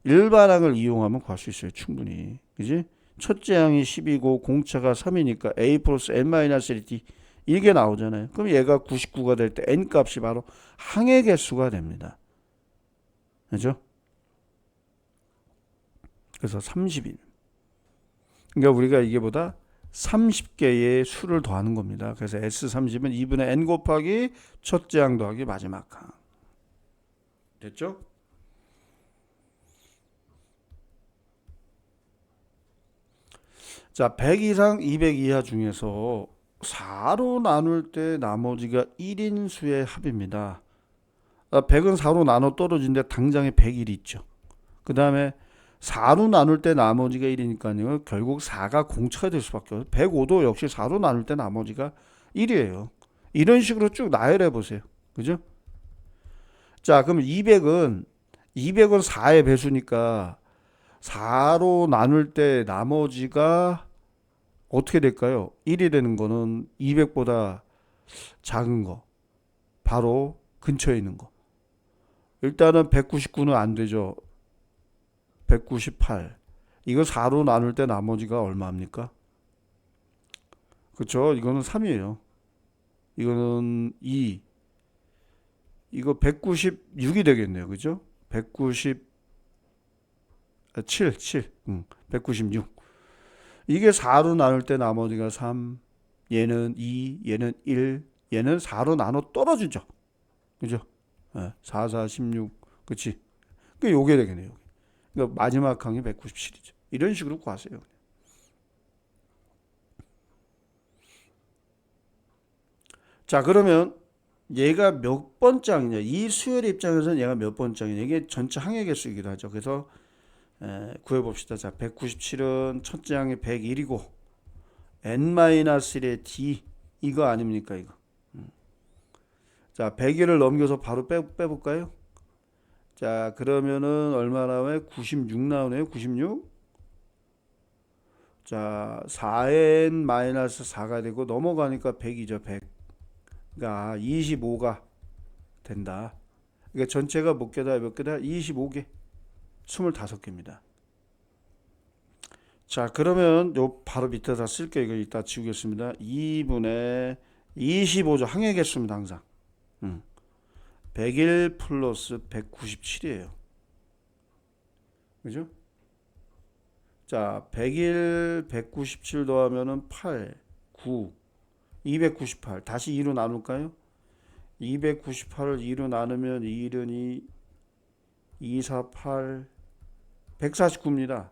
A: 일반항을 이용하면 구할 수 있어요. 충분히. 그지? 첫째 항이 10이고 공차가 3이니까 a 플러스 n-1t 이게 나오잖아요. 그럼 얘가 99가 될 때 n 값이 바로 항의 개수가 됩니다. 그죠? 그래서 30인. 그러니까 우리가 이게보다 30개의 수를 더하는 겁니다. 그래서 S30은 2분의 n 곱하기 첫째 항 더하기 마지막 항. 됐죠? 자, 100 이상 200 이하 중에서 4로 나눌 때 나머지가 1인 수의 합입니다. 100은 4로 나눠 떨어진데 당장에 101이 있죠. 그 다음에 4로 나눌 때 나머지가 1이니까요. 결국 4가 공차가 될 수밖에 없어요. 105도 역시 4로 나눌 때 나머지가 1이에요. 이런 식으로 쭉 나열해 보세요. 그죠? 자, 그럼 200은 4의 배수니까 4로 나눌 때 나머지가 어떻게 될까요? 1이 되는 거는 200보다 작은 거, 바로 근처에 있는 거. 일단은 199는 안 되죠. 198. 이거 4로 나눌 때 나머지가 얼마입니까? 그렇죠? 이거는 3이에요. 이거는 2. 이거 196이 되겠네요. 그죠? 197, 196. 이게 4로 나눌 때 나머지가 3, 얘는 2, 얘는 1, 얘는 4로 나눠 떨어지죠. 그죠? 4, 4, 16. 그치? 그 요게 되겠네요. 그러니까 마지막 항이 197이죠. 이런 식으로 구하세요. 자, 그러면 얘가 몇 번째 항이냐? 이 수열 입장에서는 얘가 몇 번째 항이냐? 이게 전체 항의 개수이기도 하죠. 그래서 구해봅시다. 자, 197은 첫째 항이 101이고 n-1의 d 이거 아닙니까? 이거. 자, 101을 넘겨서 바로 빼볼까요? 자, 그러면은 얼마 나와요? 96 나오네요. 96. 자, 4n-4가 되고 넘어가니까 100이죠. 100. 그러니까 25가 된다. 그러니까 전체가 몇 개다? 25개. 25개입니다. 자, 그러면 요 바로 밑에다 쓸게요. 이거 이따 지우겠습니다. 2분의 25죠. 항의 개수입니다. 항상. 101 플러스 197이에요. 그죠? 자, 101, 197 더하면은 8, 9, 298. 다시 2로 나눌까요? 298을 2로 나누면 2는 2, 4, 8, 149입니다.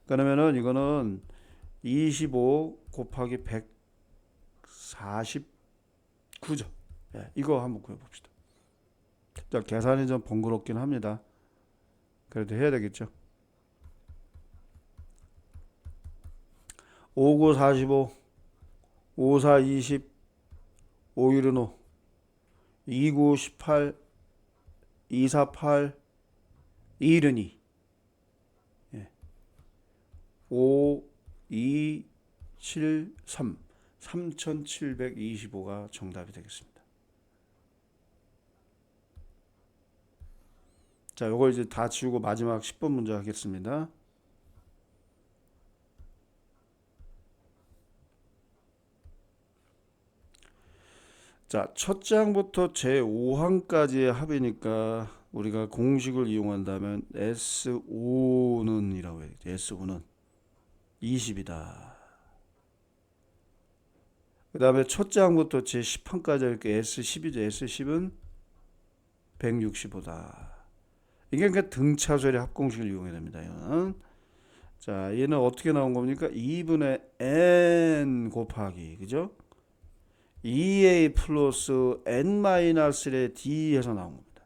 A: 그러면은 이거는 25 곱하기 149죠. 이거 한번 구해봅시다. 자, 계산이 좀 번거롭긴 합니다. 그래도 해야 되겠죠. 59 45, 54 20, 51은 5, 29 18, 24 8, 21은 2, 5 2 7 3, 3725가 정답이 되겠습니다. 자, 요거 이제 다 지우고 마지막 10번 문제 하겠습니다. 자, 첫째 항부터 제5항까지의 합이니까 우리가 공식을 이용한다면 S5는 이라고 해야겠죠. S5는 20이다. 그 다음에 첫째 항부터 제10항까지 이렇게 S10이죠. S10은 165다. 이게 그러니까 등차수열의 합공식을 이용해야 됩니다. 이거는. 자, 얘는 어떻게 나온 겁니까? 2분의 n 곱하기, 그죠? 2a 플러스 n-1의 d에서 나온 겁니다.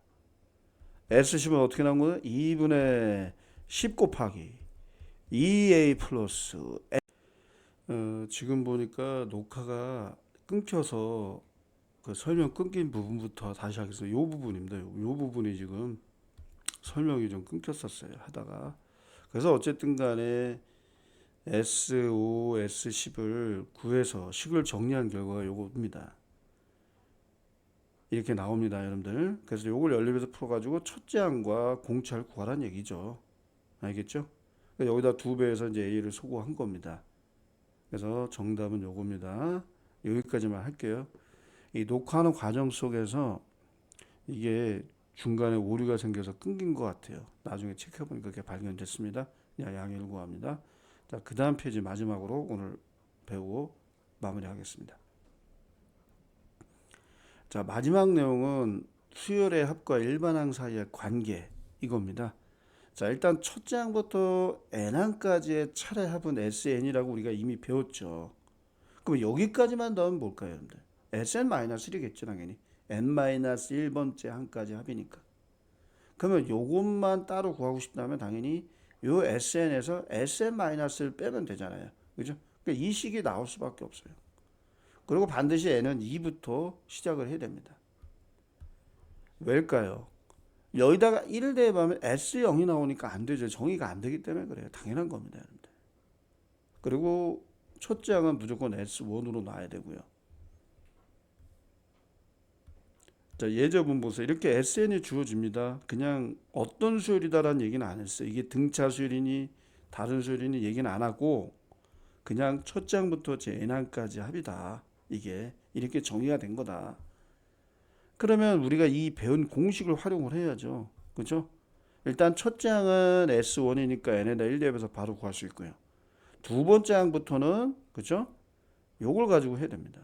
A: S10은 어떻게 나온 거예요? 2분의 10 곱하기 2a 플러스 지금 보니까 녹화가 끊겨서 그 설명 끊긴 부분부터 다시 하겠습니다. 요 부분입니다. 요 부분이 지금 설명이 좀 끊겼었어요. 하다가. 그래서 어쨌든 간에 S5, S10을 구해서 식을 정리한 결과가 요겁니다. 이렇게 나옵니다, 여러분들. 그래서 요걸 연립해서 풀어가지고 첫째 항과 공차를 구하라는 얘기죠. 알겠죠? 여기다 2배에서 이제 A를 소거한 겁니다. 그래서 정답은 요겁니다. 여기까지만 할게요. 이 녹화하는 과정 속에서 이게 중간에 오류가 생겨서 끊긴 것 같아요. 나중에 체크해보니까 그게 발견됐습니다. 양해를 구합니다. 자, 그 다음 페이지 마지막으로 오늘 배우고 마무리하겠습니다. 자, 마지막 내용은 수열의 합과 일반항 사이의 관계 이겁니다. 자, 일단 첫째 항부터 n항까지의 차례 합은 SN이라고 우리가 이미 배웠죠. 그럼 여기까지만 넣으면 뭘까요, 여러분들? SN-1이겠죠, 당연히. n-1번째 항까지 합이니까. 그러면 요것만 따로 구하고 싶다면 당연히 요 SN에서 SN-를 빼면 되잖아요. 그죠? 그러니까 이 식이 나올 수밖에 없어요. 그리고 반드시 n은 2부터 시작을 해야 됩니다. 왜일까요? 여기다가 1을 대입하면 S0이 나오니까 안 되죠. 정의가 안 되기 때문에 그래요. 당연한 겁니다, 여러분들. 그리고 첫째 항은 무조건 S1으로 놔야 되고요. 자, 예제문 보세요. 이렇게 SN이 주어집니다. 그냥 어떤 수열이다라는 얘기는 안 했어요. 이게 등차 수열이니 다른 수열이니 얘기는 안 하고 그냥 첫째 항부터 제 n항까지 합이다. 이게 이렇게 정의가 된 거다. 그러면 우리가 이 배운 공식을 활용을 해야죠. 그렇죠? 일단 첫째 항은 S1이니까 n에다 1 대입해서 바로 구할 수 있고요. 두 번째 항부터는 그렇죠? 요걸 가지고 해야 됩니다.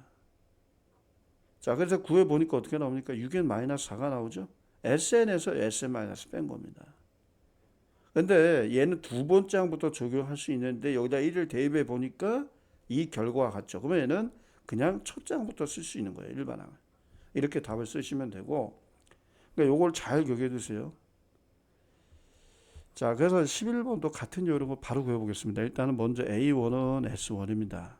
A: 자, 그래서 구해 보니까 어떻게 나옵니까? 6n-4가 나오죠. SN에서 SN-뺀 겁니다. 근데 얘는 두 번째 항부터 적용할 수 있는데 여기다 1을 대입해 보니까 이 결과가 같죠. 그러면 얘는 그냥 첫째 항부터 쓸 수 있는 거예요. 일반 항을. 이렇게 답을 쓰시면 되고 그러니까 요걸 잘 기억해 두세요. 자, 그래서 11번도 같은 요령을 바로 구해보겠습니다. 일단은 먼저 A1은 S1입니다.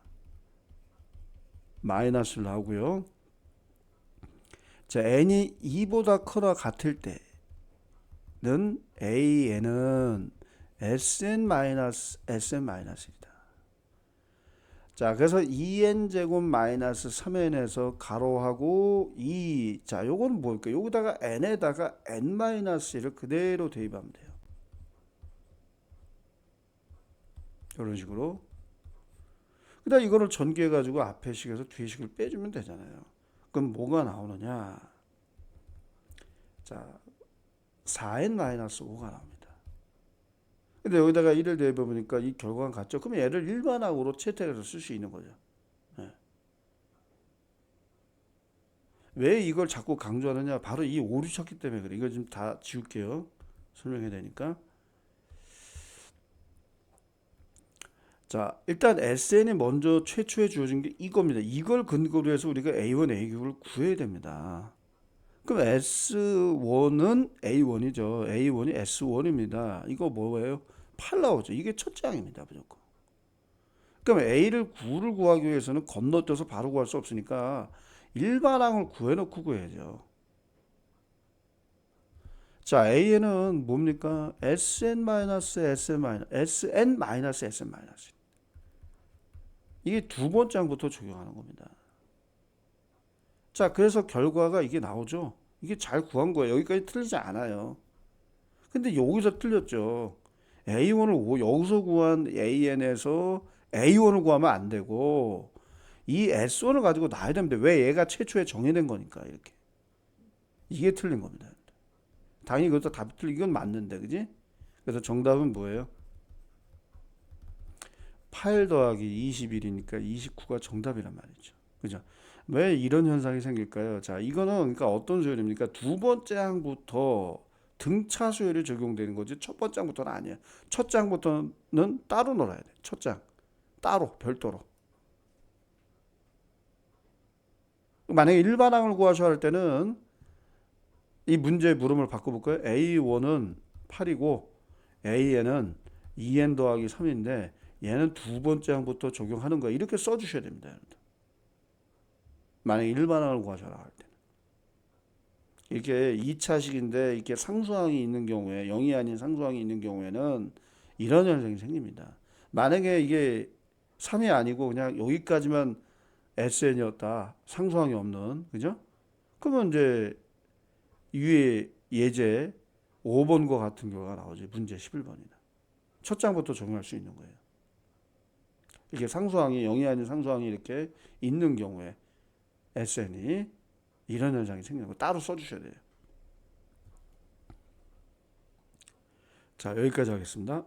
A: 마이너스를 나오고요. 자, n이 2보다 커나 같을 때는 AN은 SN-SN-이다. 자, 그래서 2n제곱 마이너스 3n에서 가로하고 2. 자, 요건 뭘까요? 여기다가 n에다가 n-1을 그대로 대입하면 돼요. 이런 식으로. 그다음 이거를 전개해가지고 앞에 식에서 뒤에 식을 빼주면 되잖아요. 그럼 뭐가 나오느냐? 자, 4n-5가 나옵니다. 근데 여기다가 1을 대입해보니까 이 결과가 같죠? 그럼 얘를 일반항으로 채택해서 쓸 수 있는 거죠. 네. 왜 이걸 자꾸 강조하느냐? 바로 이 오류 찾기 때문에 그래. 이거 지금 다 지울게요. 설명해야 되니까. 자, 일단 SN이 먼저 최초에 주어진 게 이겁니다. 이걸 근거로 해서 우리가 A1, A9를 구해야 됩니다. 그럼 S1은 A1이죠. A1이 S1입니다. 이거 뭐예요? 8 나오죠. 이게 첫째 항입니다. 무조건. 그럼 A를 9를 구하기 위해서는 건너뛰어서 바로 구할 수 없으니까 일반항을 구해놓고 구해야죠. 자, A는 뭡니까? SN-SN-SN-. 이게 두 번째 항부터 적용하는 겁니다. 자, 그래서 결과가 이게 나오죠. 이게 잘 구한 거예요. 여기까지 틀리지 않아요. 근데 여기서 틀렸죠. A1을 여기서 구한 AN에서 A1을 구하면 안 되고 이 S1을 가지고 놔야 됩니다. 왜? 얘가 최초에 정해낸 거니까 이렇게. 이게 틀린 겁니다. 당연히 그것도 답이 틀린 건 맞는데, 그지? 그래서 정답은 뭐예요? 8 더하기 21이니까 29가 정답이란 말이죠. 그죠? 왜 이런 현상이 생길까요? 자, 이거는 그러니까 어떤 수열입니까? 두 번째 항부터 등차 수열이 적용되는 거지 첫 번째 항부터는 아니야. 첫 장부터는 따로 놀아야 돼. 첫 장. 따로, 별도로. 만약에 일반항을 구하셔야 할 때는 이 문제의 물음을 바꿔볼까요? A1은 8이고 A에는 2n 더하기 3인데 얘는 두 번째 항부터 적용하는 거야. 이렇게 써주셔야 됩니다. 만약에 일반항을 구하셔야 할 때. 이렇게 2차식인데 이렇게 상수항이 있는 경우에 0이 아닌 상수항이 있는 경우에는 이런 현상이 생깁니다. 만약에 이게 3이 아니고 그냥 여기까지만 SN이었다. 상수항이 없는. 그죠? 그러면 이제 위에 예제 5번과 같은 경우가 나오지. 문제 11번이다. 첫 장부터 적용할 수 있는 거예요. 이렇게 상수항이 0이 아닌 상수항이 이렇게 있는 경우에 SN이 이런 현상이 생기는 거 따로 써주셔야 돼요. 자, 여기까지 하겠습니다.